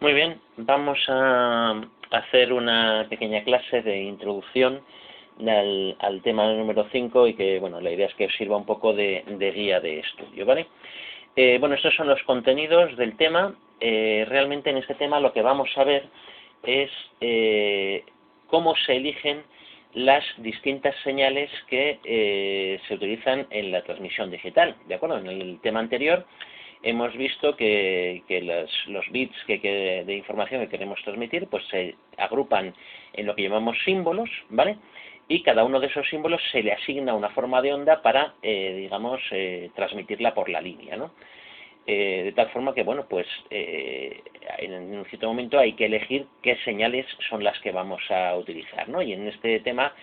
Muy bien, vamos a hacer una pequeña clase de introducción al tema número 5 y que, bueno, la idea es que os sirva un poco de guía de estudio, ¿vale? Bueno, estos son los contenidos del tema. Realmente en este tema lo que vamos a ver es cómo se eligen las distintas señales que se utilizan en la transmisión digital, ¿de acuerdo? En el tema anterior hemos visto que los bits de información que queremos transmitir pues se agrupan en lo que llamamos símbolos, ¿vale? Y cada uno de esos símbolos se le asigna una forma de onda para, transmitirla por la línea, ¿no? De tal forma que, bueno, pues en un cierto momento hay que elegir qué señales son las que vamos a utilizar, ¿no? Y en este tema,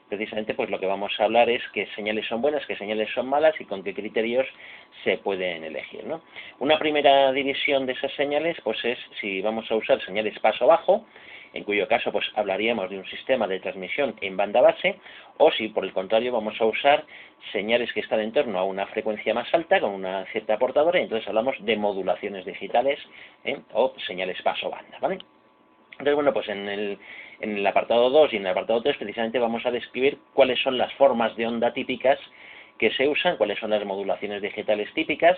precisamente, pues lo que vamos a hablar es qué señales son buenas, qué señales son malas y con qué criterios se pueden elegir, ¿no? Una primera división de esas señales, pues es si vamos a usar señales paso-bajo, en cuyo caso pues hablaríamos de un sistema de transmisión en banda base, o si por el contrario vamos a usar señales que están en torno a una frecuencia más alta con una cierta portadora, y entonces hablamos de modulaciones digitales o señales paso-banda, ¿vale? Entonces, bueno, pues en el apartado 2 y en el apartado 3 precisamente vamos a describir cuáles son las formas de onda típicas que se usan, cuáles son las modulaciones digitales típicas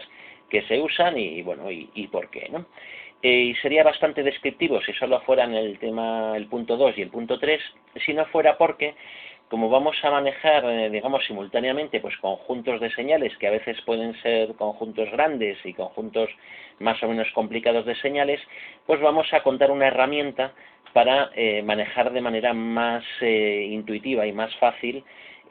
que se usan y bueno, y por qué, ¿no? Y sería bastante descriptivo si solo fueran el punto 2 y el punto 3, si no fuera porque, como vamos a manejar, digamos, simultáneamente, pues conjuntos de señales que a veces pueden ser conjuntos grandes y conjuntos más o menos complicados de señales, pues vamos a contar una herramienta para manejar de manera más intuitiva y más fácil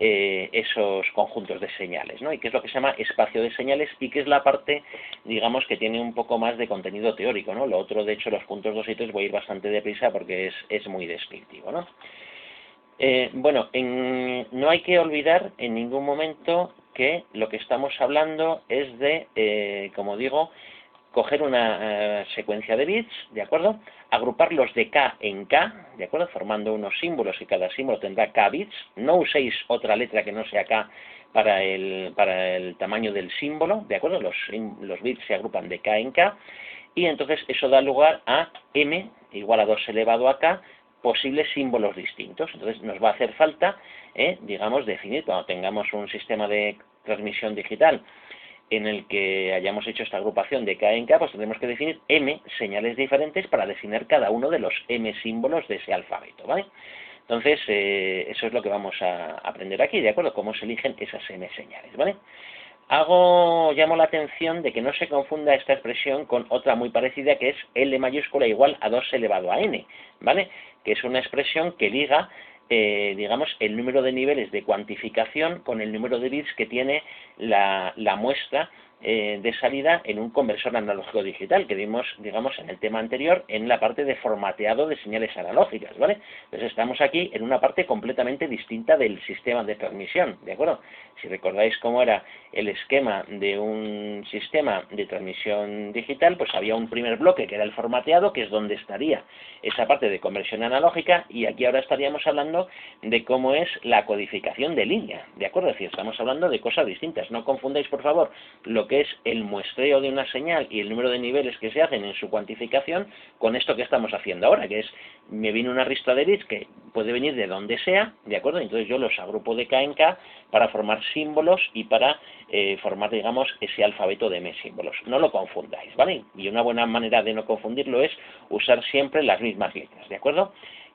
esos conjuntos de señales, ¿no? Y que es lo que se llama espacio de señales y que es la parte, digamos, que tiene un poco más de contenido teórico, ¿no? Lo otro, de hecho, los puntos 2 y 3 voy a ir bastante deprisa porque es muy descriptivo, ¿no? No hay que olvidar en ningún momento que lo que estamos hablando es de, como digo, coger una secuencia de bits, ¿de acuerdo? Agruparlos de K en K, ¿de acuerdo? Formando unos símbolos y cada símbolo tendrá K bits. No uséis otra letra que no sea K para el tamaño del símbolo, ¿de acuerdo? Los bits se agrupan de K en K y entonces eso da lugar a M igual a 2 elevado a K posibles símbolos distintos. Entonces nos va a hacer falta, digamos, definir, cuando tengamos un sistema de transmisión digital en el que hayamos hecho esta agrupación de K en K, pues tendremos que definir M señales diferentes para definir cada uno de los M símbolos de ese alfabeto, ¿vale? Entonces, eso es lo que vamos a aprender aquí, ¿de acuerdo? Cómo se eligen esas M señales, ¿vale? Llamo la atención de que no se confunda esta expresión con otra muy parecida que es L mayúscula igual a 2 elevado a N, ¿vale? Que es una expresión que liga digamos, el número de niveles de cuantificación con el número de bits que tiene la muestra de salida en un conversor analógico digital, que vimos, digamos, en el tema anterior, en la parte de formateado de señales analógicas, ¿vale? Entonces estamos aquí en una parte completamente distinta del sistema de transmisión, ¿de acuerdo? Si recordáis cómo era el esquema de un sistema de transmisión digital, pues había un primer bloque que era el formateado, que es donde estaría esa parte de conversión analógica, y aquí ahora estaríamos hablando de cómo es la codificación de línea, ¿de acuerdo? Es decir, estamos hablando de cosas distintas. No confundáis, por favor, lo que es el muestreo de una señal y el número de niveles que se hacen en su cuantificación con esto que estamos haciendo ahora, que es, me viene una ristra de bits que puede venir de donde sea, ¿de acuerdo? Entonces yo los agrupo de K en K para formar símbolos y para formar, digamos, ese alfabeto de M símbolos. No lo confundáis, ¿vale? Y una buena manera de no confundirlo es usar siempre las mismas letras, ¿de acuerdo?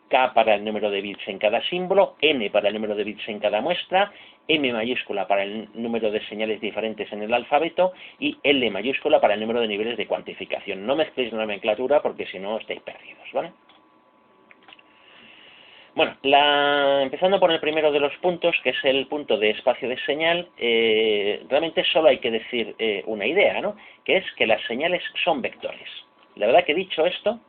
K para el número de bits en cada símbolo, N para el número de bits en cada muestra, M mayúscula para el número de señales diferentes en el alfabeto y L mayúscula para el número de niveles de cuantificación. No mezcléis la nomenclatura porque si no estáis perdidos, ¿vale? Bueno, empezando por el primero de los puntos, que es el punto de espacio de señal, realmente solo hay que decir una idea, ¿no? Que es que las señales son vectores. La verdad que dicho esto,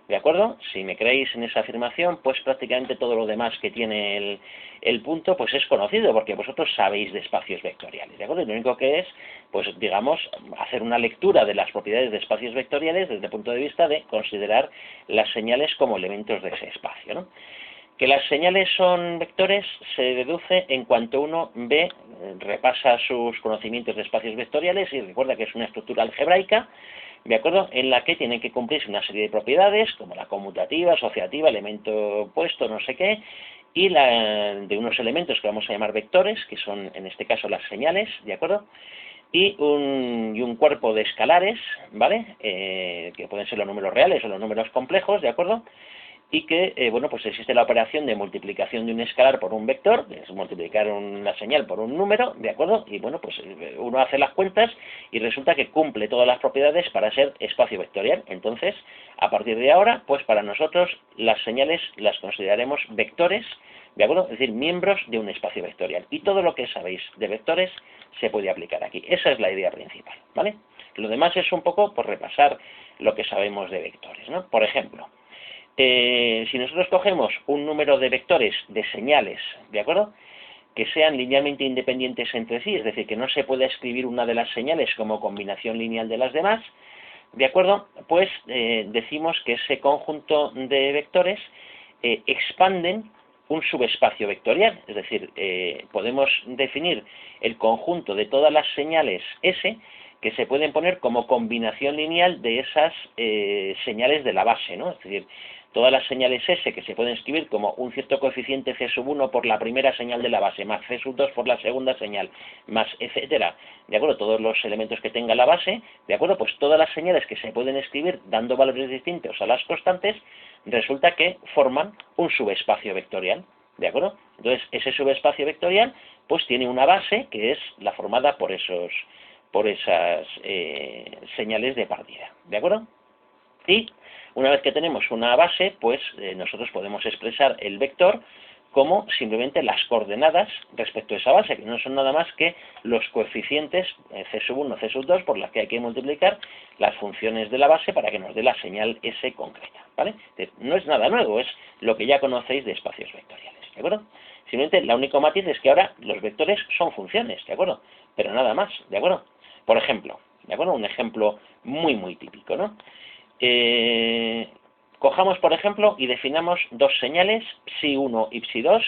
¿de acuerdo? Si me creéis en esa afirmación, pues prácticamente todo lo demás que tiene el punto, pues es conocido, porque vosotros sabéis de espacios vectoriales, ¿de acuerdo? Y lo único que es, pues digamos, hacer una lectura de las propiedades de espacios vectoriales desde el punto de vista de considerar las señales como elementos de ese espacio, ¿no? Que las señales son vectores se deduce en cuanto uno repasa sus conocimientos de espacios vectoriales y recuerda que es una estructura algebraica ¿de acuerdo? En la que tienen que cumplirse una serie de propiedades, como la conmutativa, asociativa, elemento opuesto, no sé qué, y de unos elementos que vamos a llamar vectores, que son en este caso las señales, ¿de acuerdo? Y un cuerpo de escalares, ¿vale? Que pueden ser los números reales o los números complejos, ¿de acuerdo? Y que, bueno, pues existe la operación de multiplicación de un escalar por un vector, que es multiplicar una señal por un número, ¿de acuerdo? Y bueno, pues uno hace las cuentas y resulta que cumple todas las propiedades para ser espacio vectorial. Entonces, a partir de ahora, pues para nosotros las señales las consideraremos vectores, ¿de acuerdo? Es decir, miembros de un espacio vectorial. Y todo lo que sabéis de vectores se puede aplicar aquí. Esa es la idea principal, ¿vale? Lo demás es un poco por repasar lo que sabemos de vectores, ¿no? Por ejemplo, si nosotros cogemos un número de vectores de señales, ¿de acuerdo?, que sean linealmente independientes entre sí, es decir, que no se pueda escribir una de las señales como combinación lineal de las demás, ¿de acuerdo?, pues decimos que ese conjunto de vectores expanden un subespacio vectorial, es decir, podemos definir el conjunto de todas las señales S que se pueden poner como combinación lineal de esas señales de la base, ¿no? Es decir, todas las señales S que se pueden escribir como un cierto coeficiente C sub 1 por la primera señal de la base, más C sub 2 por la segunda señal, más etcétera, ¿de acuerdo? Todos los elementos que tenga la base, ¿de acuerdo? Pues todas las señales que se pueden escribir dando valores distintos a las constantes, resulta que forman un subespacio vectorial, ¿de acuerdo? Entonces, ese subespacio vectorial, pues tiene una base que es la formada por esas señales de partida, ¿de acuerdo? Y una vez que tenemos una base, pues nosotros podemos expresar el vector como simplemente las coordenadas respecto a esa base, que no son nada más que los coeficientes C sub 1, C sub 2, por las que hay que multiplicar las funciones de la base para que nos dé la señal S concreta, ¿vale? No es nada nuevo, es lo que ya conocéis de espacios vectoriales, ¿de acuerdo? Simplemente, la único matiz es que ahora los vectores son funciones, ¿de acuerdo? Pero nada más, ¿de acuerdo? Por ejemplo, ¿de acuerdo? Un ejemplo muy típico, ¿no? Cojamos, por ejemplo, y definamos dos señales, psi1 y psi2,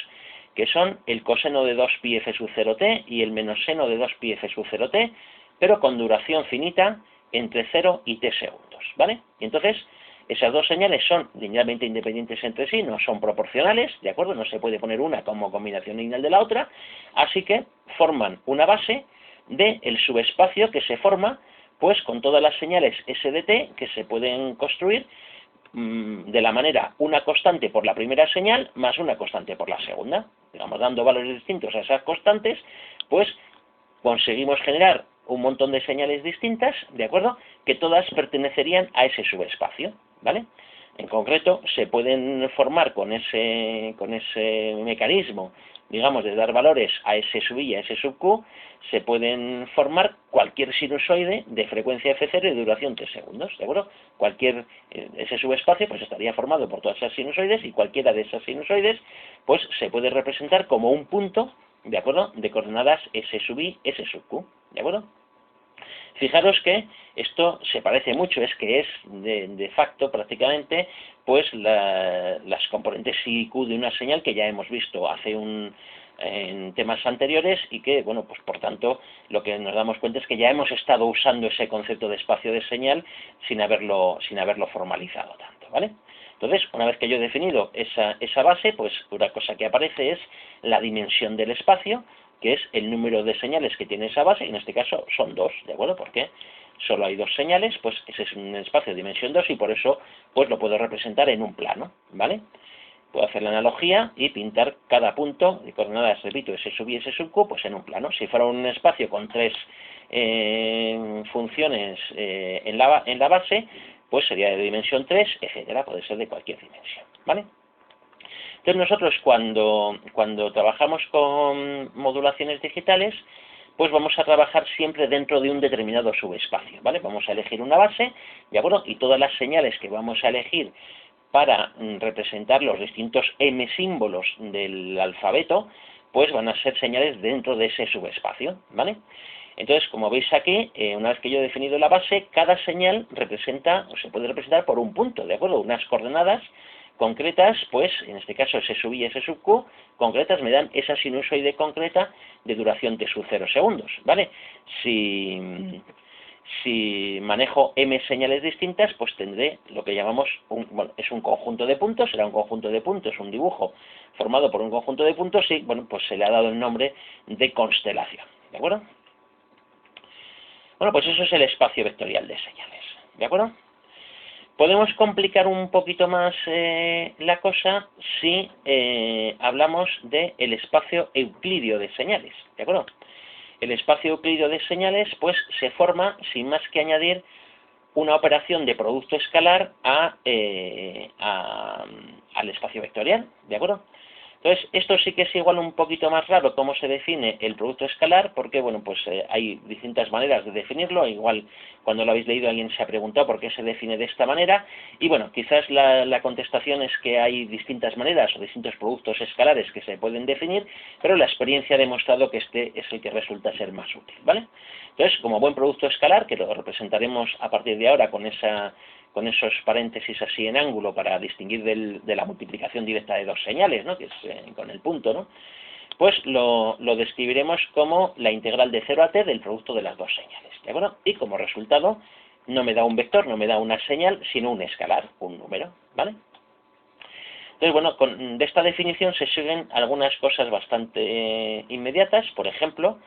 que son el coseno de 2pi f sub 0t y el menos seno de 2pi f sub 0t, pero con duración finita entre 0 y t segundos, ¿vale? Y entonces, esas dos señales son linealmente independientes entre sí, no son proporcionales, ¿de acuerdo? No se puede poner una como combinación lineal de la otra, así que forman una base del subespacio que se forma pues con todas las señales S de t que se pueden construir de la manera una constante por la primera señal más una constante por la segunda. Digamos, dando valores distintos a esas constantes, pues conseguimos generar un montón de señales distintas, ¿de acuerdo?, que todas pertenecerían a ese subespacio, ¿vale? En concreto, se pueden formar con ese mecanismo, digamos, de dar valores a S sub i y a S sub q, se pueden formar cualquier sinusoide de frecuencia f0 y de duración t segundos, ¿de acuerdo? Ese subespacio pues estaría formado por todas esas sinusoides y cualquiera de esas sinusoides pues se puede representar como un punto, ¿de acuerdo?, de coordenadas S sub i, S sub q, ¿de acuerdo? Fijaros que esto se parece mucho, es que es de facto prácticamente pues las componentes I y Q de una señal que ya hemos visto en temas anteriores y que, bueno, pues por tanto lo que nos damos cuenta es que ya hemos estado usando ese concepto de espacio de señal sin haberlo formalizado tanto, ¿vale? Entonces, una vez que yo he definido esa base, pues una cosa que aparece es la dimensión del espacio, que es el número de señales que tiene esa base, y en este caso son dos, ¿de acuerdo? Porque solo hay dos señales, pues ese es un espacio de dimensión 2 y por eso pues lo puedo representar en un plano, ¿vale? Puedo hacer la analogía y pintar cada punto de coordenadas, repito, S sub i, S sub q, pues en un plano. Si fuera un espacio con tres funciones en la base, pues sería de dimensión 3, etcétera, puede ser de cualquier dimensión, ¿vale? Entonces nosotros cuando trabajamos con modulaciones digitales, pues vamos a trabajar siempre dentro de un determinado subespacio, ¿vale? Vamos a elegir una base, ¿de acuerdo? Y todas las señales que vamos a elegir para representar los distintos m símbolos del alfabeto, pues van a ser señales dentro de ese subespacio, ¿vale? Entonces, como veis aquí, una vez que yo he definido la base, cada señal representa, o se puede representar por un punto, ¿de acuerdo? Unas coordenadas concretas, pues, en este caso S sub i y S sub q, concretas me dan esa sinusoide concreta de duración t sub 0 segundos, ¿vale? Si Si manejo m señales distintas, pues tendré lo que llamamos, es un conjunto de puntos, será un conjunto de puntos, un dibujo formado por un conjunto de puntos y, bueno, pues se le ha dado el nombre de constelación, ¿de acuerdo? Bueno, pues eso es el espacio vectorial de señales, ¿de acuerdo? Podemos complicar un poquito más la cosa si hablamos del espacio euclídeo de señales, ¿de acuerdo? El espacio euclídeo de señales, pues, se forma, sin más que añadir, una operación de producto escalar al espacio vectorial, ¿de acuerdo? Entonces, esto sí que es igual un poquito más raro cómo se define el producto escalar, porque, bueno, pues hay distintas maneras de definirlo, igual cuando lo habéis leído alguien se ha preguntado por qué se define de esta manera, y bueno, quizás la contestación es que hay distintas maneras o distintos productos escalares que se pueden definir, pero la experiencia ha demostrado que este es el que resulta ser más útil, ¿vale? Entonces, como buen producto escalar, que lo representaremos a partir de ahora con esos paréntesis así en ángulo para distinguir de la multiplicación directa de dos señales, ¿no? Que es con el punto, ¿no? Pues lo describiremos como la integral de 0 a t del producto de las dos señales, ¿de acuerdo? Y como resultado no me da un vector, no me da una señal, sino un escalar, un número, ¿vale? Entonces, bueno, de esta definición se siguen algunas cosas bastante inmediatas. Por ejemplo,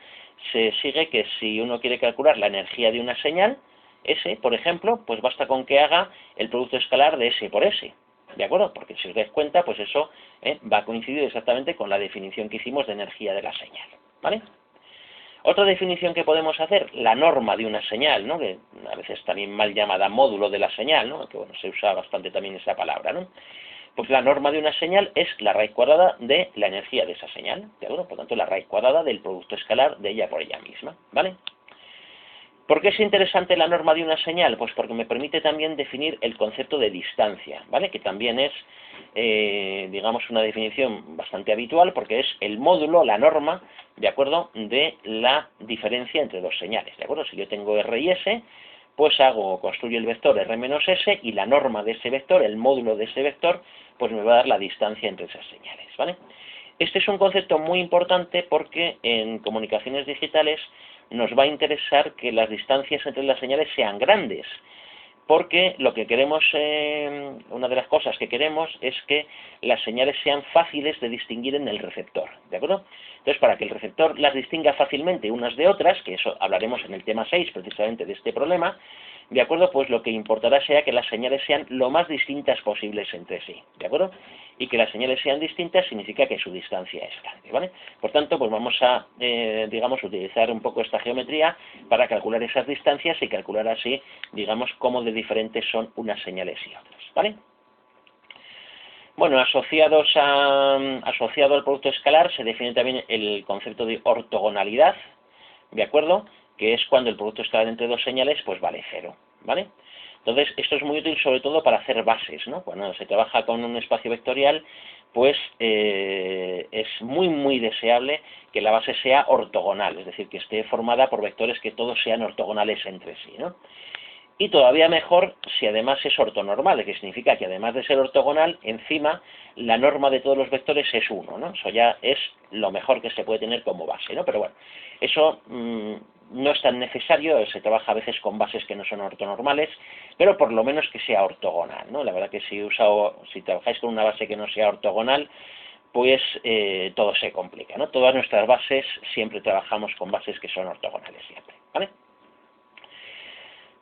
se sigue que si uno quiere calcular la energía de una señal, S, por ejemplo, pues basta con que haga el producto escalar de S por S, ¿de acuerdo? Porque si os dais cuenta, pues eso va a coincidir exactamente con la definición que hicimos de energía de la señal, ¿vale? Otra definición que podemos hacer, la norma de una señal, ¿no? Que a veces también mal llamada módulo de la señal, ¿no? Que bueno, se usa bastante también esa palabra, ¿no? Pues la norma de una señal es la raíz cuadrada de la energía de esa señal, ¿de acuerdo? Por tanto, la raíz cuadrada del producto escalar de ella por ella misma, ¿vale? ¿Por qué es interesante la norma de una señal? Pues porque me permite también definir el concepto de distancia, ¿vale? Que también es, digamos, una definición bastante habitual porque es el módulo, la norma, ¿de acuerdo?, de la diferencia entre dos señales, ¿de acuerdo? Si yo tengo R y S, pues construyo el vector R menos S y la norma de ese vector, el módulo de ese vector, pues me va a dar la distancia entre esas señales, ¿vale? Este es un concepto muy importante porque en comunicaciones digitales nos va a interesar que las distancias entre las señales sean grandes, porque lo que queremos, una de las cosas que queremos es que las señales sean fáciles de distinguir en el receptor, ¿de acuerdo? Entonces, para que el receptor las distinga fácilmente unas de otras, que eso hablaremos en el tema 6 precisamente de este problema, ¿de acuerdo? Pues lo que importará sea que las señales sean lo más distintas posibles entre sí, ¿de acuerdo? Y que las señales sean distintas significa que su distancia es grande, ¿vale? Por tanto, pues vamos a, digamos, utilizar un poco esta geometría para calcular esas distancias y calcular así, digamos, cómo de diferentes son unas señales y otras, ¿vale? Bueno, asociado al producto escalar se define también el concepto de ortogonalidad, ¿de acuerdo?, que es cuando el producto escalar entre dos señales pues vale 0, ¿vale? Entonces, esto es muy útil sobre todo para hacer bases, ¿no? Cuando se trabaja con un espacio vectorial, pues es muy deseable que la base sea ortogonal, es decir, que esté formada por vectores que todos sean ortogonales entre sí, ¿no? Y todavía mejor si además es ortonormal, que significa que además de ser ortogonal, encima la norma de todos los vectores es 1, ¿no? Eso ya es lo mejor que se puede tener como base, ¿no? Pero bueno, eso no es tan necesario, se trabaja a veces con bases que no son ortonormales, pero por lo menos que sea ortogonal, ¿no? La verdad que si trabajáis con una base que no sea ortogonal, pues todo se complica, ¿no? Todas nuestras bases siempre trabajamos con bases que son ortogonales siempre, ¿vale?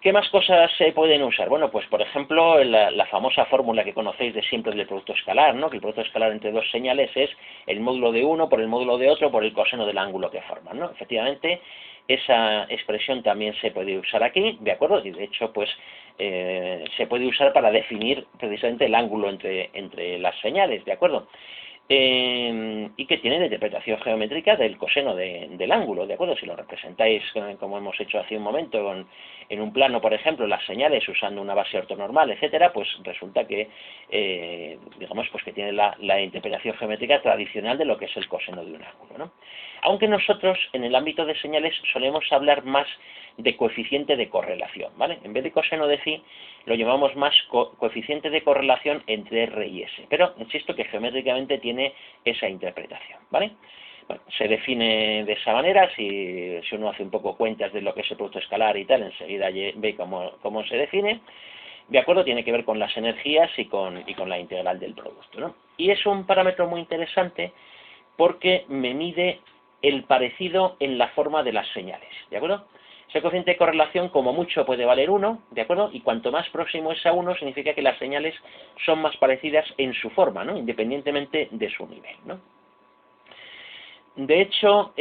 ¿Qué más cosas se pueden usar? Bueno, pues por ejemplo, la famosa fórmula que conocéis de siempre del producto escalar, ¿no? Que el producto escalar entre dos señales es el módulo de uno por el módulo de otro por el coseno del ángulo que forman, ¿no? Efectivamente, esa expresión también se puede usar aquí, ¿de acuerdo? Y de hecho, pues, se puede usar para definir precisamente el ángulo entre las señales, ¿de acuerdo? Y que tiene la interpretación geométrica del coseno del ángulo, ¿de acuerdo? Si lo representáis como hemos hecho hace un momento en un plano, por ejemplo, las señales usando una base ortonormal, etcétera, pues resulta que, digamos, pues que tiene la interpretación geométrica tradicional de lo que es el coseno de un ángulo, ¿no? Aunque nosotros, en el ámbito de señales, solemos hablar más de coeficiente de correlación, ¿vale? En vez de coseno de phi, lo llamamos más coeficiente de correlación entre R y S, pero insisto que geométricamente tiene esa interpretación, ¿vale? Bueno, se define de esa manera, si uno hace un poco cuentas de lo que es el producto escalar y tal, enseguida ve cómo se define. De acuerdo, tiene que ver con las energías y con la integral del producto, ¿no? Y es un parámetro muy interesante porque me mide el parecido en la forma de las señales, ¿de acuerdo? Ese coeficiente de correlación como mucho puede valer 1, ¿de acuerdo? Y cuanto más próximo es a 1 significa que las señales son más parecidas en su forma, ¿no? Independientemente de su nivel, ¿no? De hecho,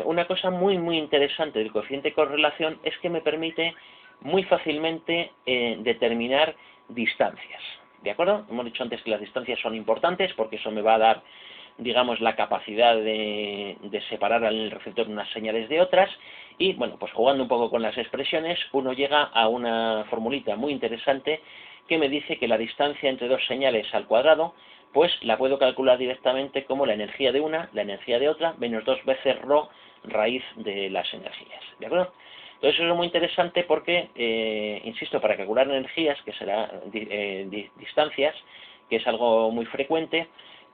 una cosa muy interesante del coeficiente de correlación es que me permite muy fácilmente determinar distancias, ¿de acuerdo? Hemos dicho antes que las distancias son importantes porque eso me va a dar, digamos, la capacidad de separar al receptor unas señales de otras y, bueno, pues jugando un poco con las expresiones, uno llega a una formulita muy interesante que me dice que la distancia entre dos señales al cuadrado pues la puedo calcular directamente como la energía de una, la energía de otra, menos 2 veces ρ raíz de las energías, ¿de acuerdo? Entonces eso es muy interesante porque, insisto, para calcular energías, que será distancias, que es algo muy frecuente,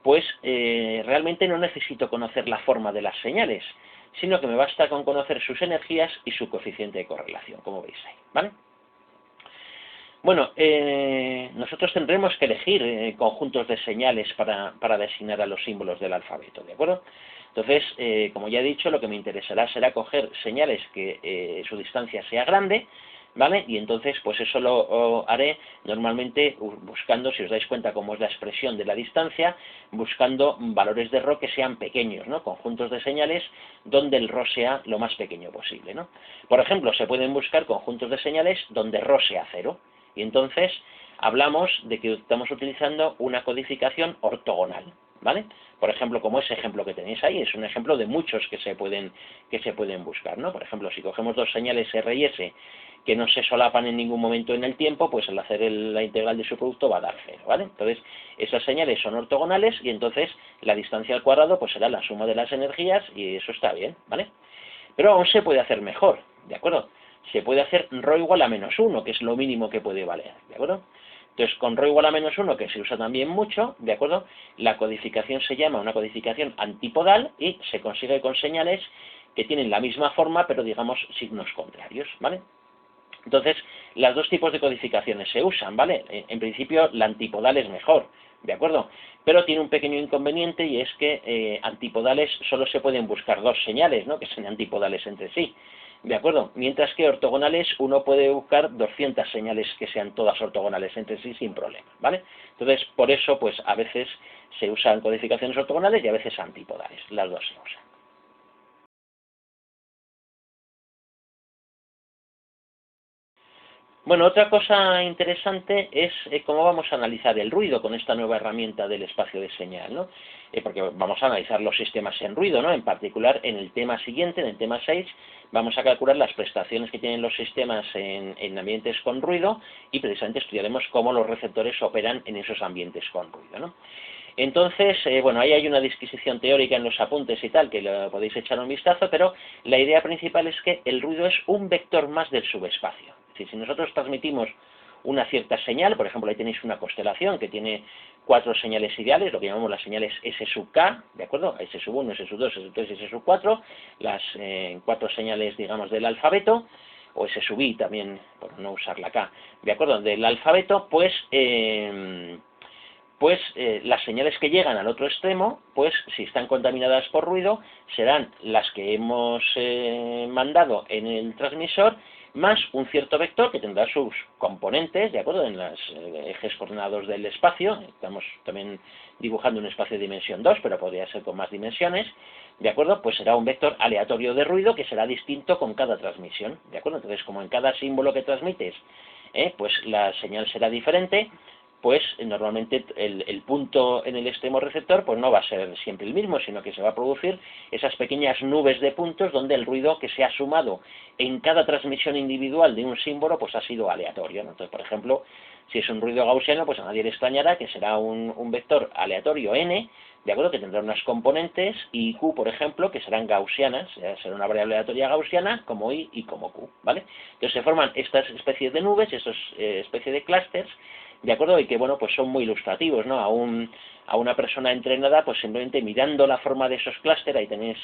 pues realmente no necesito conocer la forma de las señales, sino que me basta con conocer sus energías y su coeficiente de correlación, como veis ahí, ¿vale? Bueno, nosotros tendremos que elegir conjuntos de señales para designar a los símbolos del alfabeto, ¿de acuerdo? Entonces, como ya he dicho, lo que me interesará será coger señales que su distancia sea grande, ¿vale? Y entonces, pues eso lo haré normalmente buscando, si os dais cuenta cómo es la expresión de la distancia, buscando valores de ρ que sean pequeños, ¿no? Conjuntos de señales donde el ρ sea lo más pequeño posible, ¿no? Por ejemplo, se pueden buscar conjuntos de señales donde ρ sea 0. Y entonces hablamos de que estamos utilizando una codificación ortogonal, ¿vale? Por ejemplo, como ese ejemplo que tenéis ahí, es un ejemplo de muchos que se pueden buscar, ¿no? Por ejemplo, si cogemos dos señales R y S que no se solapan en ningún momento en el tiempo, pues al hacer la integral de su producto va a dar 0, ¿vale? Entonces, esas señales son ortogonales y entonces la distancia al cuadrado pues será la suma de las energías y eso está bien, ¿vale? Pero aún se puede hacer mejor, ¿de acuerdo? Se puede hacer ρ igual a menos 1, que es lo mínimo que puede valer, ¿de acuerdo? Entonces, con ρ igual a menos 1, que se usa también mucho, ¿de acuerdo? La codificación se llama una codificación antipodal y se consigue con señales que tienen la misma forma, pero digamos signos contrarios, ¿vale? Entonces, los dos tipos de codificaciones se usan, ¿vale? En principio, la antipodal es mejor, ¿de acuerdo? Pero tiene un pequeño inconveniente y es que antipodales solo se pueden buscar dos señales, ¿no? Que sean antipodales entre sí, ¿de acuerdo? Mientras que ortogonales uno puede buscar 200 señales que sean todas ortogonales entre sí sin problema, ¿vale? Entonces, por eso, pues a veces se usan codificaciones ortogonales y a veces antipodales, las dos se usan. Bueno, otra cosa interesante es cómo vamos a analizar el ruido con esta nueva herramienta del espacio de señal, ¿no? Porque vamos a analizar los sistemas en ruido, ¿no? En particular, en el tema siguiente, en el tema 6, vamos a calcular las prestaciones que tienen los sistemas en ambientes con ruido y precisamente estudiaremos cómo los receptores operan en esos ambientes con ruido, ¿no? Entonces, bueno, ahí hay una disquisición teórica en los apuntes y tal, que lo podéis echar un vistazo, pero la idea principal es que el ruido es un vector más del subespacio. Es decir, si nosotros transmitimos una cierta señal, por ejemplo, ahí tenéis una constelación que tiene 4 señales ideales, lo que llamamos las señales S sub K, ¿de acuerdo? S sub 1, S sub 2, S sub 3, S sub 4, las 4 señales, digamos, del alfabeto, o S sub I también, por no usar la K, ¿de acuerdo? Del alfabeto, pues las señales que llegan al otro extremo, pues si están contaminadas por ruido, serán las que hemos mandado en el transmisor, más un cierto vector que tendrá sus componentes, ¿de acuerdo? En los ejes coordenados del espacio, estamos también dibujando un espacio de dimensión 2, pero podría ser con más dimensiones, ¿de acuerdo? Pues será un vector aleatorio de ruido que será distinto con cada transmisión, ¿de acuerdo? Entonces, como en cada símbolo que transmites, pues la señal será diferente, pues normalmente el punto en el extremo receptor pues no va a ser siempre el mismo, sino que se va a producir esas pequeñas nubes de puntos donde el ruido que se ha sumado en cada transmisión individual de un símbolo pues ha sido aleatorio, ¿no? Entonces, por ejemplo, si es un ruido gaussiano, pues a nadie le extrañará que será un vector aleatorio n, ¿de acuerdo? Que tendrá unas componentes, I y Q, por ejemplo, que serán gaussianas, será una variable aleatoria gaussiana, como I y como Q, ¿vale? Entonces se forman estas especies de nubes, estas especies de clústeres, ¿de acuerdo? Y que, bueno, pues son muy ilustrativos, ¿no? A una persona entrenada, pues simplemente mirando la forma de esos clústeres, ahí tenéis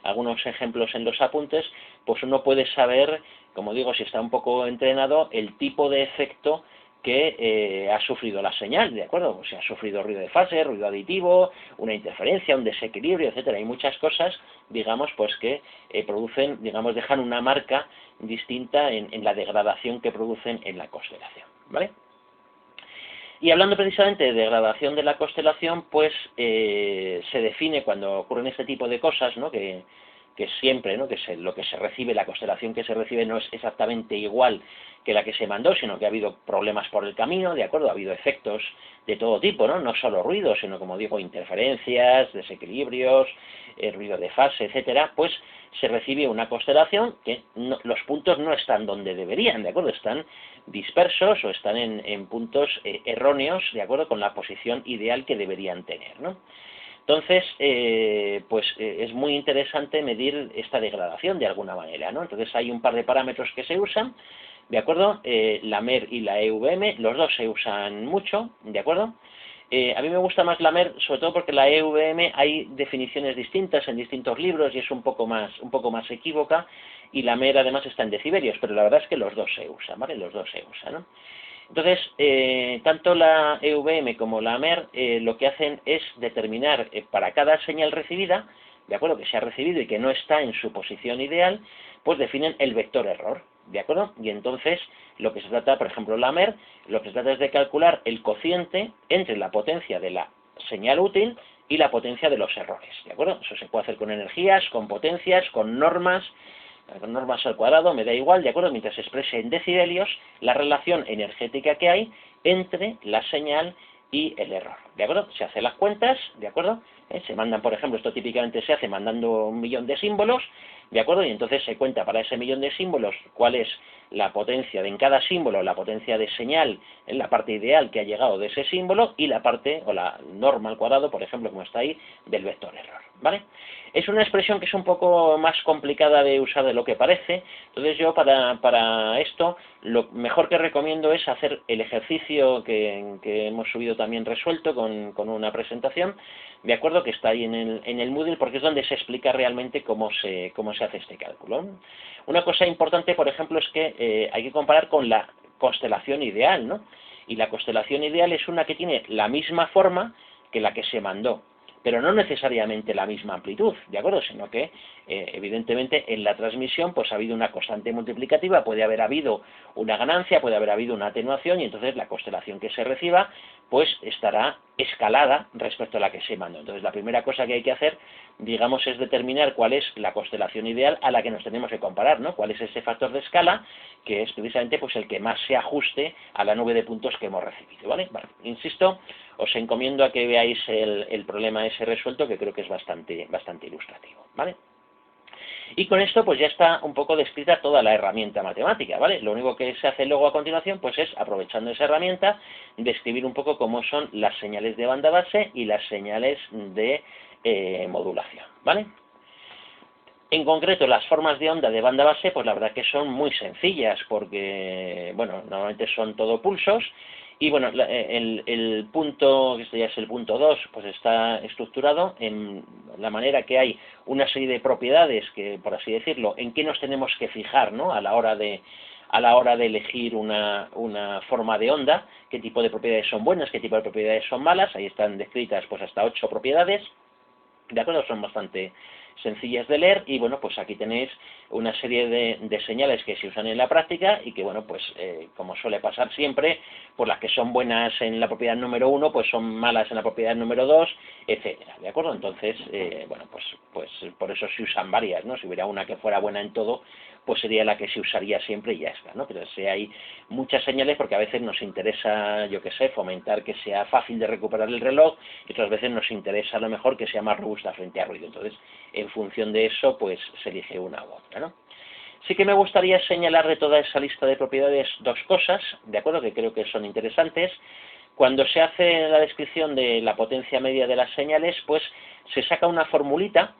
algunos ejemplos en los apuntes, pues uno puede saber, como digo, si está un poco entrenado, el tipo de efecto que ha sufrido la señal, ¿de acuerdo? O sea, ha sufrido ruido de fase, ruido aditivo, una interferencia, un desequilibrio, etcétera. Hay muchas cosas, digamos, pues que producen, digamos, dejan una marca distinta en la degradación que producen en la constelación, ¿vale? Y hablando precisamente de degradación de la constelación, pues se define cuando ocurren este tipo de cosas, ¿no? Que siempre, ¿no? Lo que se recibe, la constelación que se recibe no es exactamente igual que la que se mandó, sino que ha habido problemas por el camino, ¿de acuerdo? Ha habido efectos de todo tipo, ¿no? No solo ruidos, sino, como digo, interferencias, desequilibrios, ruido de fase, etcétera. Pues se recibe una constelación que los puntos no están donde deberían, ¿de acuerdo? Están dispersos o están en puntos erróneos, ¿de acuerdo? Con la posición ideal que deberían tener, ¿no? Entonces, es muy interesante medir esta degradación de alguna manera, ¿no? Entonces hay un par de parámetros que se usan, ¿de acuerdo? La MER y la EVM, los dos se usan mucho, ¿de acuerdo? A mí me gusta más la MER, sobre todo porque la EVM hay definiciones distintas en distintos libros y es un poco más equívoca, y la MER además está en decibelios, pero la verdad es que los dos se usan, ¿vale? Los dos se usan, ¿no? Entonces, tanto la EVM como la MER lo que hacen es determinar para cada señal recibida, de acuerdo, que se ha recibido y que no está en su posición ideal, pues definen el vector error, ¿de acuerdo? Y entonces lo que se trata, por ejemplo, la MER, lo que se trata es de calcular el cociente entre la potencia de la señal útil y la potencia de los errores, ¿de acuerdo? Eso se puede hacer con energías, con potencias, con normas al cuadrado, me da igual, ¿de acuerdo? Mientras se exprese en decibelios la relación energética que hay entre la señal y el error, ¿de acuerdo? Se hacen las cuentas, ¿de acuerdo? Se mandan, por ejemplo, esto típicamente se hace mandando 1.000.000 de símbolos, ¿de acuerdo? Y entonces se cuenta para ese 1.000.000 de símbolos cuál es la potencia en cada símbolo, la potencia de señal en la parte ideal que ha llegado de ese símbolo y la parte, o la norma al cuadrado, por ejemplo, como está ahí, del vector error, ¿vale? Es una expresión que es un poco más complicada de usar de lo que parece, entonces yo para esto lo mejor que recomiendo es hacer el ejercicio que hemos subido también resuelto con una presentación, de acuerdo, que está ahí en el Moodle, porque es donde se explica realmente cómo se hace este cálculo. Una cosa importante, por ejemplo, es que hay que comparar con la constelación ideal, ¿no? Y la constelación ideal es una que tiene la misma forma que la que se mandó, pero no necesariamente la misma amplitud, ¿de acuerdo? Sino que, evidentemente, en la transmisión pues ha habido una constante multiplicativa, puede haber habido una ganancia, puede haber habido una atenuación, y entonces la constelación que se reciba pues estará escalada respecto a la que se mandó. Entonces la primera cosa que hay que hacer, digamos, es determinar cuál es la constelación ideal a la que nos tenemos que comparar, ¿no? Cuál es ese factor de escala que es precisamente pues el que más se ajuste a la nube de puntos que hemos recibido, ¿vale? Vale, insisto, os encomiendo a que veáis el problema ese resuelto, que creo que es bastante ilustrativo, ¿vale? Y con esto pues ya está un poco descrita toda la herramienta matemática, ¿vale? Lo único que se hace luego a continuación pues es, aprovechando esa herramienta, describir un poco cómo son las señales de banda base y las señales de modulación, ¿vale? En concreto, las formas de onda de banda base, pues la verdad que son muy sencillas, porque, bueno, normalmente son todo pulsos, y bueno, el punto, que este ya es el punto 2, pues está estructurado en la manera que hay una serie de propiedades que, por así decirlo, en qué nos tenemos que fijar, ¿no? A la hora de elegir una forma de onda, qué tipo de propiedades son buenas, qué tipo de propiedades son malas. Ahí están descritas pues hasta 8 propiedades, ¿de acuerdo? Son bastante sencillas de leer, y bueno, pues aquí tenéis una serie de señales que se usan en la práctica y que, bueno, pues como suele pasar siempre, pues las que son buenas en la propiedad número 1 pues son malas en la propiedad número 2, etcétera, ¿de acuerdo? Entonces, bueno, pues por eso se usan varias, ¿no? Si hubiera una que fuera buena en todo, pues sería la que se usaría siempre y ya está, ¿no? Pero si hay muchas señales, porque a veces nos interesa, yo qué sé, fomentar que sea fácil de recuperar el reloj, y otras veces nos interesa a lo mejor que sea más robusta frente a ruido. Entonces, en función de eso, pues se elige una u otra, ¿no? Sí que me gustaría señalar de toda esa lista de propiedades 2 cosas, ¿de acuerdo?, que creo que son interesantes. Cuando se hace la descripción de la potencia media de las señales, pues se saca una formulita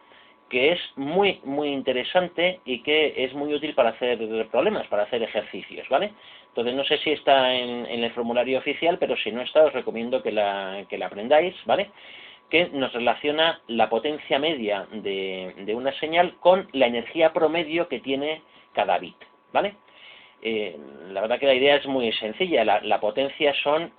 que es muy interesante y que es muy útil para hacer problemas, para hacer ejercicios, ¿vale? Entonces no sé si está en el formulario oficial, pero si no está os recomiendo que la aprendáis, ¿vale? Que nos relaciona la potencia media de una señal con la energía promedio que tiene cada bit, ¿vale? La verdad que la idea es muy sencilla, la potencia son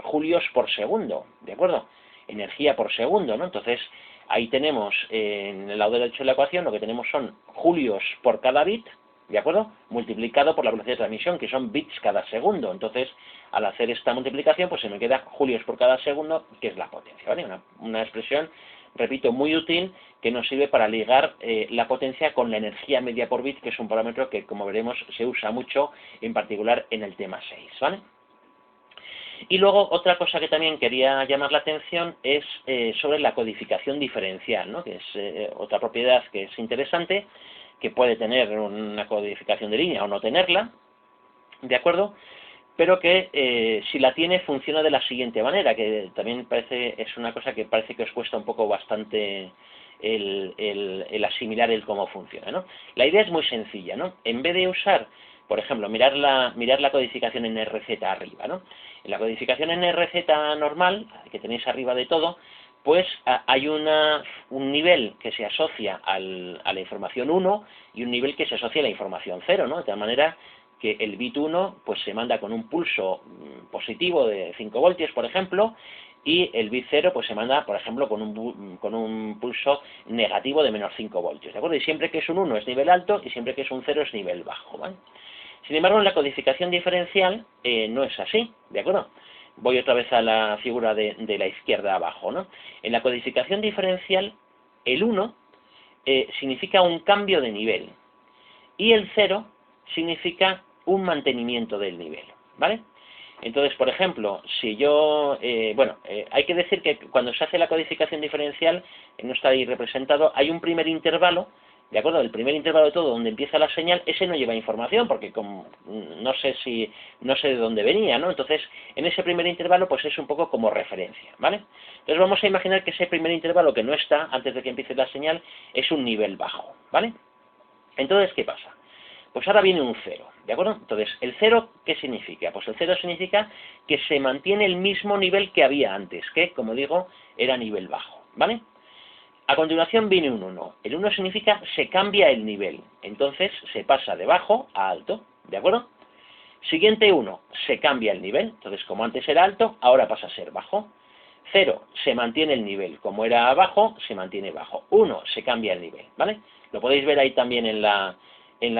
julios por segundo, ¿de acuerdo? Energía por segundo, ¿no? Entonces, ahí tenemos, en el lado derecho de la ecuación, lo que tenemos son julios por cada bit, ¿de acuerdo? Multiplicado por la velocidad de transmisión, que son bits cada segundo. Entonces, al hacer esta multiplicación, pues se me queda julios por cada segundo, que es la potencia, ¿vale? Una expresión, repito, muy útil, que nos sirve para ligar la potencia con la energía media por bit, que es un parámetro que, como veremos, se usa mucho, en particular en el tema 6, ¿vale? Y luego, otra cosa que también quería llamar la atención es sobre la codificación diferencial, ¿no? Que es otra propiedad que es interesante, que puede tener una codificación de línea o no tenerla, ¿de acuerdo? Pero que si la tiene funciona de la siguiente manera, que también es una cosa que parece que os cuesta un poco bastante el asimilar el cómo funciona, ¿no? La idea es muy sencilla, ¿no? En vez de usar, por ejemplo, mirar la codificación en RZ arriba, ¿no? En la codificación en RZ normal, que tenéis arriba de todo, pues hay un nivel que se asocia a la información 1 y un nivel que se asocia a la información 0, ¿no? De tal manera que el bit 1 pues se manda con un pulso positivo de 5 voltios, por ejemplo, y el bit 0 pues se manda, por ejemplo, con un pulso negativo de menos 5 voltios, ¿de acuerdo? Y siempre que es un 1 es nivel alto y siempre que es un 0 es nivel bajo, ¿vale? Sin embargo, en la codificación diferencial no es así, ¿de acuerdo? Voy otra vez a la figura de la izquierda abajo, ¿no? En la codificación diferencial, el 1 significa un cambio de nivel y el 0 significa un mantenimiento del nivel, ¿vale? Entonces, por ejemplo, si yo, hay que decir que cuando se hace la codificación diferencial, no está ahí representado, hay un primer intervalo, ¿de acuerdo? El primer intervalo de todo, donde empieza la señal, ese no lleva información, porque no sé de dónde venía, ¿no? Entonces, en ese primer intervalo, pues es un poco como referencia, ¿vale? Entonces vamos a imaginar que ese primer intervalo que no está, antes de que empiece la señal, es un nivel bajo, ¿vale? Entonces, ¿qué pasa? Pues ahora viene un 0, ¿de acuerdo? Entonces, ¿el 0 qué significa? Pues el 0 significa que se mantiene el mismo nivel que había antes, que, como digo, era nivel bajo, ¿vale? A continuación viene un 1. El 1 significa se cambia el nivel, entonces se pasa de bajo a alto, ¿de acuerdo? Siguiente 1, se cambia el nivel, entonces como antes era alto, ahora pasa a ser bajo. 0, se mantiene el nivel, como era bajo, se mantiene bajo. 1, se cambia el nivel, ¿vale? Lo podéis ver ahí también en la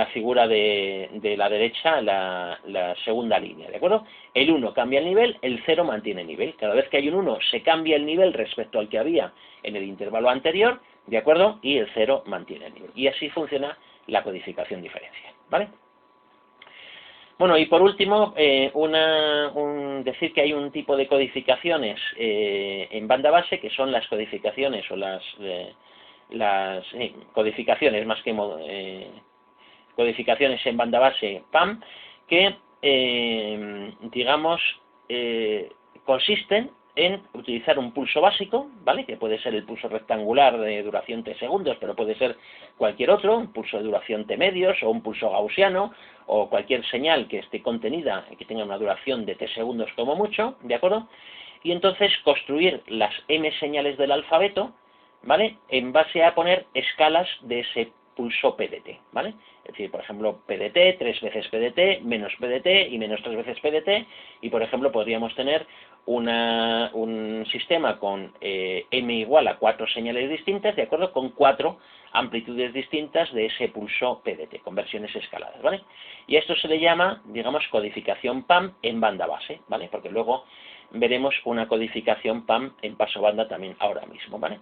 figura de la derecha, la segunda línea, ¿de acuerdo? El 1 cambia el nivel, el 0 mantiene el nivel. Cada vez que hay un 1 se cambia el nivel respecto al que había en el intervalo anterior, ¿de acuerdo? Y el 0 mantiene el nivel. Y así funciona la codificación diferencial, ¿vale? Bueno, y por último, decir que hay un tipo de codificaciones en banda base, que son las codificaciones o las codificaciones más que codificaciones en banda base PAM, que, consisten en utilizar un pulso básico, ¿vale? Que puede ser el pulso rectangular de duración t segundos, pero puede ser cualquier otro, un pulso de duración t medios o un pulso gaussiano, o cualquier señal que esté contenida y que tenga una duración de t segundos como mucho, ¿de acuerdo? Y entonces construir las m señales del alfabeto, ¿vale? En base a poner escalas de ese pulso PDT, ¿vale? Es decir, por ejemplo, PDT, 3 veces PDT, menos PDT y menos 3 veces PDT, y por ejemplo podríamos tener un sistema con m igual a 4 señales distintas, ¿de acuerdo? Con 4 amplitudes distintas de ese pulso PDT, con versiones escaladas, ¿vale? Y a esto se le llama, digamos, codificación PAM en banda base, ¿vale? Porque luego veremos una codificación PAM en paso banda también ahora mismo, ¿vale?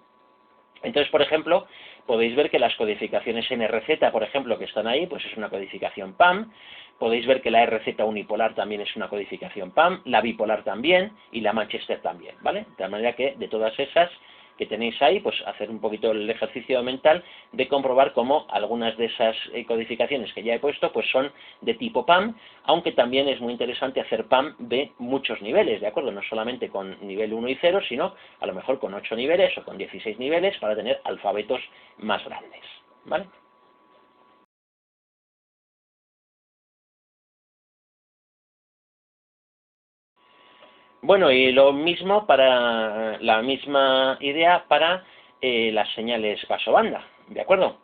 Entonces, por ejemplo, podéis ver que las codificaciones NRZ, por ejemplo, que están ahí, pues es una codificación PAM. Podéis ver que la RZ unipolar también es una codificación PAM, la bipolar también y la Manchester también, ¿vale? De tal manera que de todas esas que tenéis ahí, pues hacer un poquito el ejercicio mental de comprobar cómo algunas de esas codificaciones que ya he puesto pues son de tipo PAM, aunque también es muy interesante hacer PAM de muchos niveles, ¿de acuerdo? No solamente con nivel 1 y 0, sino a lo mejor con 8 niveles o con 16 niveles para tener alfabetos más grandes, ¿vale? Bueno, y lo mismo para la misma idea para las señales pasobanda, ¿de acuerdo?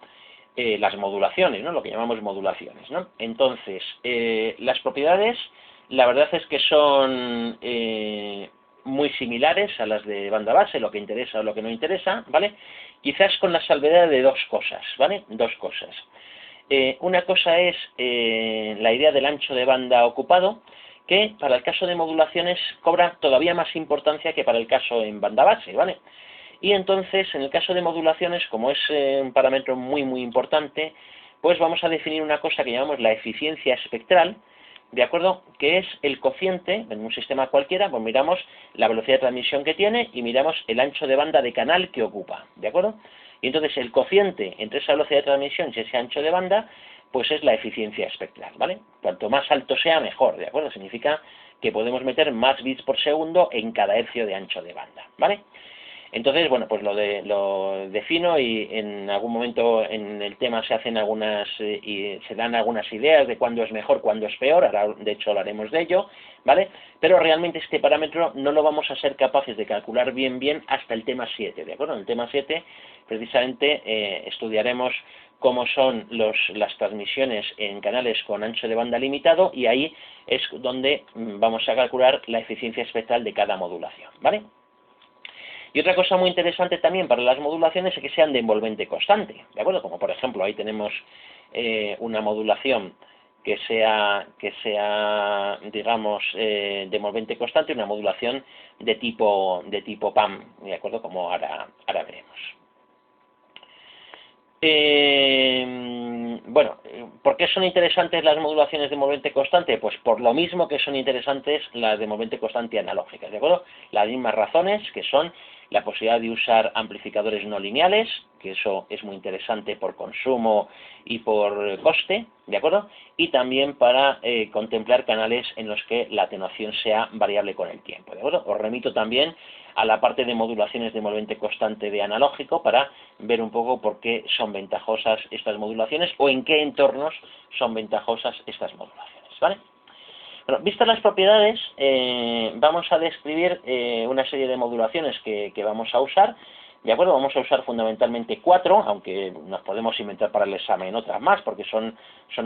Las modulaciones, ¿no? Lo que llamamos modulaciones, ¿no? Entonces, las propiedades, la verdad es que son muy similares a las de banda base, lo que interesa o lo que no interesa, ¿vale? Quizás con la salvedad de dos cosas, ¿vale? Dos cosas. Una cosa es la idea del ancho de banda ocupado, que para el caso de modulaciones cobra todavía más importancia que para el caso en banda base, ¿vale? Y entonces, en el caso de modulaciones, como es un parámetro muy importante, pues vamos a definir una cosa que llamamos la eficiencia espectral, ¿de acuerdo? Que es el cociente, en un sistema cualquiera, pues miramos la velocidad de transmisión que tiene y miramos el ancho de banda de canal que ocupa, ¿de acuerdo? Y entonces el cociente entre esa velocidad de transmisión y ese ancho de banda, pues es la eficiencia espectral, ¿vale? Cuanto más alto sea, mejor, ¿de acuerdo? Significa que podemos meter más bits por segundo en cada hercio de ancho de banda, ¿vale? Entonces, bueno, pues lo defino y en algún momento en el tema se hacen y se dan algunas ideas de cuándo es mejor, cuándo es peor, ahora de hecho hablaremos de ello, ¿vale? Pero realmente este parámetro no lo vamos a ser capaces de calcular bien hasta el tema 7, ¿de acuerdo? En el tema 7 precisamente estudiaremos cómo son las transmisiones en canales con ancho de banda limitado y ahí es donde vamos a calcular la eficiencia espectral de cada modulación, ¿vale? Y otra cosa muy interesante también para las modulaciones es que sean de envolvente constante, ¿de acuerdo? Como por ejemplo ahí tenemos una modulación que sea digamos, de envolvente constante, una modulación de tipo PAM, ¿de acuerdo? Como ahora veremos. Bueno, ¿por qué son interesantes las modulaciones de envolvente constante? Pues por lo mismo que son interesantes las de envolvente constante analógicas, ¿de acuerdo? Las mismas razones, que son la posibilidad de usar amplificadores no lineales, que eso es muy interesante por consumo y por coste, ¿de acuerdo? Y también para contemplar canales en los que la atenuación sea variable con el tiempo, ¿de acuerdo? Os remito también a la parte de modulaciones de envolvente constante de analógico para ver un poco por qué son ventajosas estas modulaciones o en qué entornos son ventajosas estas modulaciones, ¿vale? Bueno, vistas las propiedades, vamos a describir una serie de modulaciones que vamos a usar, ¿de acuerdo? Vamos a usar fundamentalmente 4, aunque nos podemos inventar para el examen otras más, porque son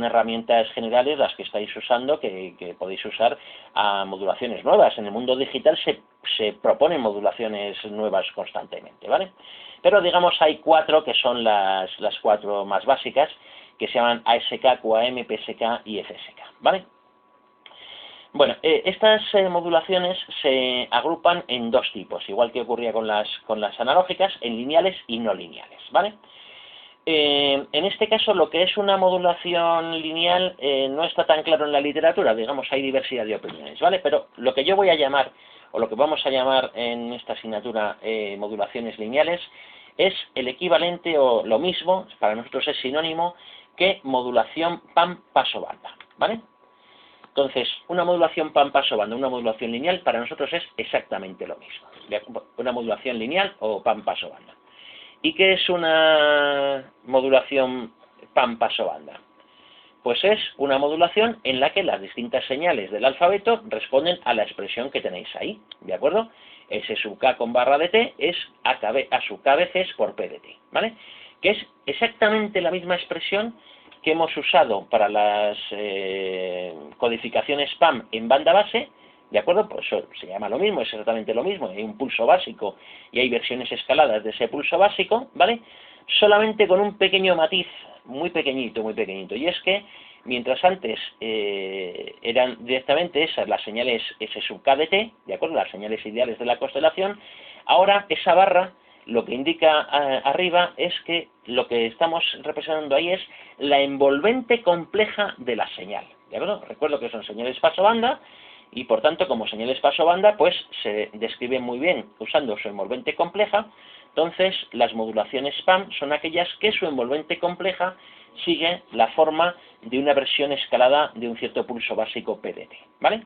herramientas generales las que estáis usando, que podéis usar a modulaciones nuevas. En el mundo digital se proponen modulaciones nuevas constantemente, ¿vale? Pero digamos hay 4 que son las 4 más básicas, que se llaman ASK, QAM, PSK y FSK, ¿vale? Bueno, estas modulaciones se agrupan en dos tipos, igual que ocurría con las analógicas, en lineales y no lineales, ¿vale? En este caso, lo que es una modulación lineal no está tan claro en la literatura, digamos, hay diversidad de opiniones, ¿vale? Pero lo que yo voy a llamar, o lo que vamos a llamar en esta asignatura modulaciones lineales, es el equivalente o lo mismo, para nosotros es sinónimo, que modulación PAM paso banda, ¿vale? Entonces, una modulación PAM paso banda, una modulación lineal, para nosotros es exactamente lo mismo. Una modulación lineal o PAM paso banda. ¿Y qué es una modulación PAM paso banda? Pues es una modulación en la que las distintas señales del alfabeto responden a la expresión que tenéis ahí, ¿de acuerdo? S sub k con barra de t es a sub k veces por p de t, ¿vale? Que es exactamente la misma expresión que hemos usado para las codificaciones PAM en banda base, ¿de acuerdo? Pues eso se llama lo mismo, es exactamente lo mismo, hay un pulso básico y hay versiones escaladas de ese pulso básico, ¿vale? Solamente con un pequeño matiz, muy pequeñito, y es que mientras antes eran directamente esas las señales S sub k de t, ¿de acuerdo? Las señales ideales de la constelación, ahora esa barra lo que indica arriba es que lo que estamos representando ahí es la envolvente compleja de la señal, ¿de acuerdo? Recuerdo que son señales paso banda y por tanto como señales pasobanda pues se describen muy bien usando su envolvente compleja. Entonces las modulaciones PAM son aquellas que su envolvente compleja sigue la forma de una versión escalada de un cierto pulso básico PDT, ¿vale?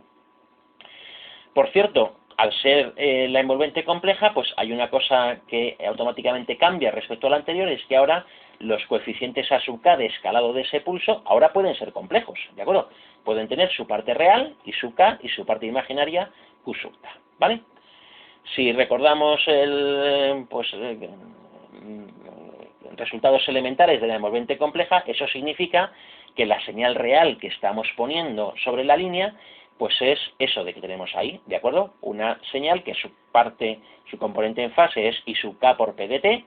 Por cierto, al ser la envolvente compleja, pues hay una cosa que automáticamente cambia respecto a la anterior, es que ahora los coeficientes A sub k de escalado de ese pulso ahora pueden ser complejos, ¿de acuerdo? Pueden tener su parte real, I sub k, y su parte imaginaria, Q sub k, ¿vale? Si recordamos resultados elementales de la envolvente compleja, eso significa que la señal real que estamos poniendo sobre la línea pues es eso de que tenemos ahí, ¿de acuerdo? Una señal que su componente en fase es I sub k por PDT,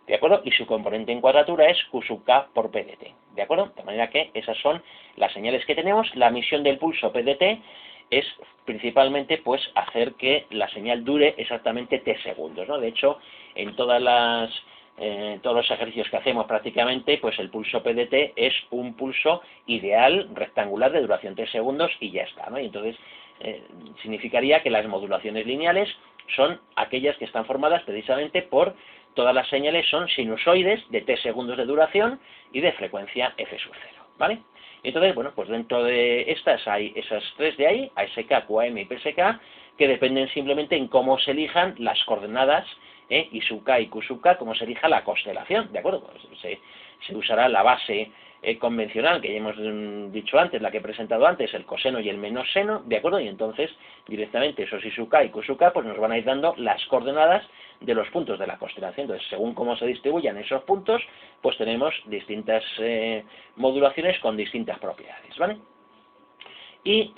¿de acuerdo? Y su componente en cuadratura es Q sub k por PDT, ¿de acuerdo? De manera que esas son las señales que tenemos. La misión del pulso PDT es principalmente pues hacer que la señal dure exactamente t segundos, ¿no? De hecho, en todos los ejercicios que hacemos prácticamente, pues el pulso PDT es un pulso ideal rectangular de duración t segundos y ya está, ¿no? Y entonces significaría que las modulaciones lineales son aquellas que están formadas precisamente por todas las señales son sinusoides de t segundos de duración y de frecuencia f sub 0, ¿vale? Entonces, bueno, pues dentro de estas hay esas tres de ahí, ASK, QAM y PSK, que dependen simplemente en cómo se elijan las coordenadas, I sub k y Q sub k, cómo se elija la constelación, ¿de acuerdo? Pues se usará la base convencional que ya hemos dicho antes, la que he presentado antes, el coseno y el menos seno, ¿de acuerdo? Y entonces directamente esos I sub k y Q sub k pues nos van a ir dando las coordenadas de los puntos de la constelación. Entonces, según cómo se distribuyan esos puntos, pues tenemos distintas modulaciones con distintas propiedades, ¿vale? Y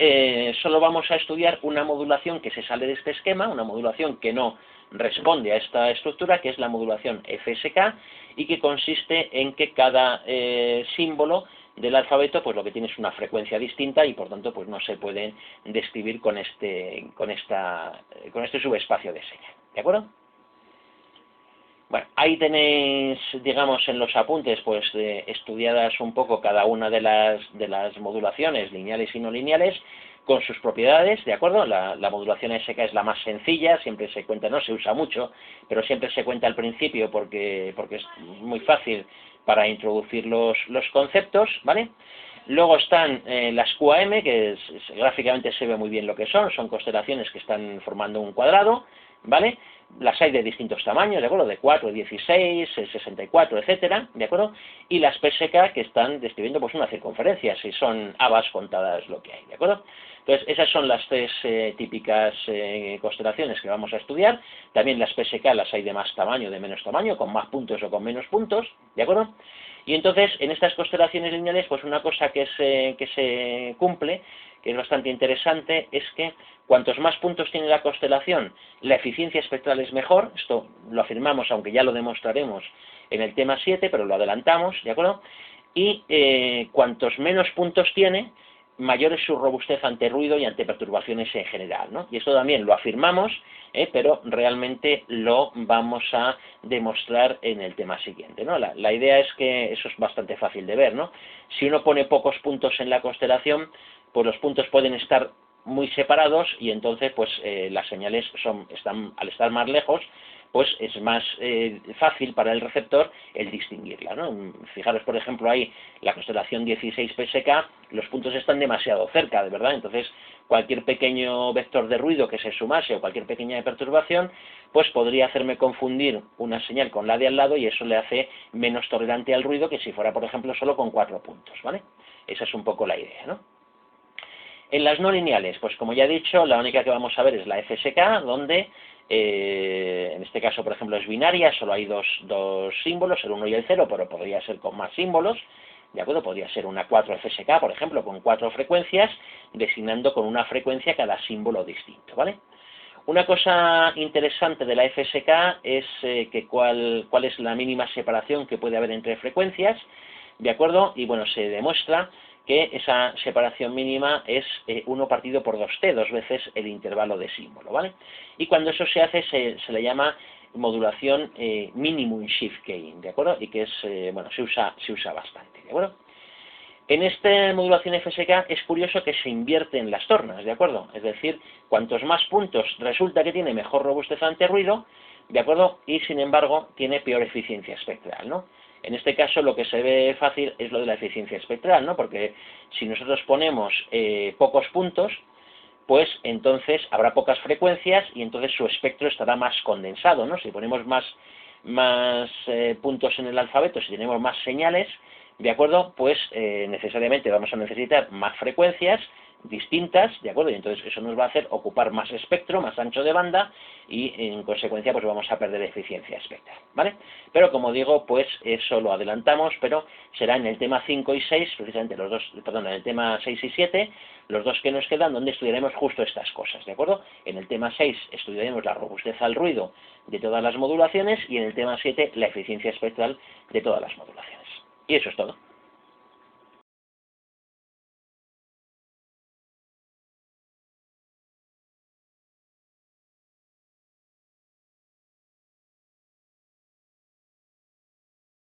solo vamos a estudiar una modulación que se sale de este esquema, una modulación que no responde a esta estructura, que es la modulación FSK, y que consiste en que cada símbolo del alfabeto pues lo que tiene es una frecuencia distinta y por tanto pues no se pueden describir con este subespacio de señal, ¿de acuerdo? Bueno, ahí tenéis, digamos, en los apuntes, pues, estudiadas un poco cada una de las modulaciones, lineales y no lineales, con sus propiedades, ¿de acuerdo? La modulación SK es la más sencilla, siempre se cuenta, no se usa mucho, pero siempre se cuenta al principio porque es muy fácil para introducir los conceptos, ¿vale? Luego están las QAM, que gráficamente se ve muy bien lo que son constelaciones que están formando un cuadrado, ¿vale? Las hay de distintos tamaños, ¿de acuerdo? De 4, 16, 64, etcétera, ¿de acuerdo? Y las PSK que están describiendo pues una circunferencia, si son habas contadas lo que hay, ¿de acuerdo? Entonces, esas son las tres típicas constelaciones que vamos a estudiar. También las PSK las hay de más tamaño, de menos tamaño, con más puntos o con menos puntos, ¿de acuerdo? Y entonces, en estas constelaciones lineales, pues una cosa que se cumple, que es bastante interesante, es que cuantos más puntos tiene la constelación, la eficiencia espectral es mejor. Esto lo afirmamos, aunque ya lo demostraremos en el tema 7, pero lo adelantamos, ¿de acuerdo? Y cuantos menos puntos tiene, mayor es su robustez ante ruido y ante perturbaciones en general, ¿no? Y esto también lo afirmamos, pero realmente lo vamos a demostrar en el tema siguiente, ¿no? La idea es que eso es bastante fácil de ver, ¿no? Si uno pone pocos puntos en la constelación, pues los puntos pueden estar muy separados y entonces pues las señales están al estar más lejos, pues es más fácil para el receptor el distinguirla, ¿no? Fijaros, por ejemplo, ahí la constelación 16 PSK, los puntos están demasiado cerca, de verdad, entonces cualquier pequeño vector de ruido que se sumase o cualquier pequeña perturbación, pues podría hacerme confundir una señal con la de al lado y eso le hace menos tolerante al ruido que si fuera, por ejemplo, solo con 4 puntos, ¿vale? Esa es un poco la idea, ¿no? En las no lineales, pues como ya he dicho, la única que vamos a ver es la FSK, donde en este caso, por ejemplo, es binaria, solo hay dos símbolos, el 1 y el 0, pero podría ser con más símbolos, ¿de acuerdo? Podría ser una 4 FSK, por ejemplo, con 4 frecuencias, designando con una frecuencia cada símbolo distinto, ¿vale? Una cosa interesante de la FSK es que cuál es la mínima separación que puede haber entre frecuencias, ¿de acuerdo? Y bueno, se demuestra que esa separación mínima es 1 partido por 2t, 2 veces el intervalo de símbolo, ¿vale? Y cuando eso se hace se le llama modulación minimum shift gain, ¿de acuerdo? Y que es, bueno, se usa bastante, ¿de acuerdo? En esta modulación FSK es curioso que se invierten las tornas, ¿de acuerdo? Es decir, cuantos más puntos resulta que tiene mejor robustez ante ruido, ¿de acuerdo? Y sin embargo tiene peor eficiencia espectral, ¿no? En este caso lo que se ve fácil es lo de la eficiencia espectral, ¿no? Porque si nosotros ponemos pocos puntos, pues entonces habrá pocas frecuencias y entonces su espectro estará más condensado, ¿no? Si ponemos más puntos en el alfabeto, si tenemos más señales, ¿de acuerdo? Pues necesariamente vamos a necesitar más frecuencias distintas, ¿de acuerdo? Y entonces eso nos va a hacer ocupar más espectro, más ancho de banda y en consecuencia pues vamos a perder eficiencia espectral, ¿vale? Pero como digo, pues eso lo adelantamos, pero será en el tema 5 y 6, precisamente los dos, perdón, en el tema 6 y 7, los dos que nos quedan, donde estudiaremos justo estas cosas, ¿de acuerdo? En el tema 6 estudiaremos la robustez al ruido de todas las modulaciones y en el tema 7 la eficiencia espectral de todas las modulaciones. Y eso es todo.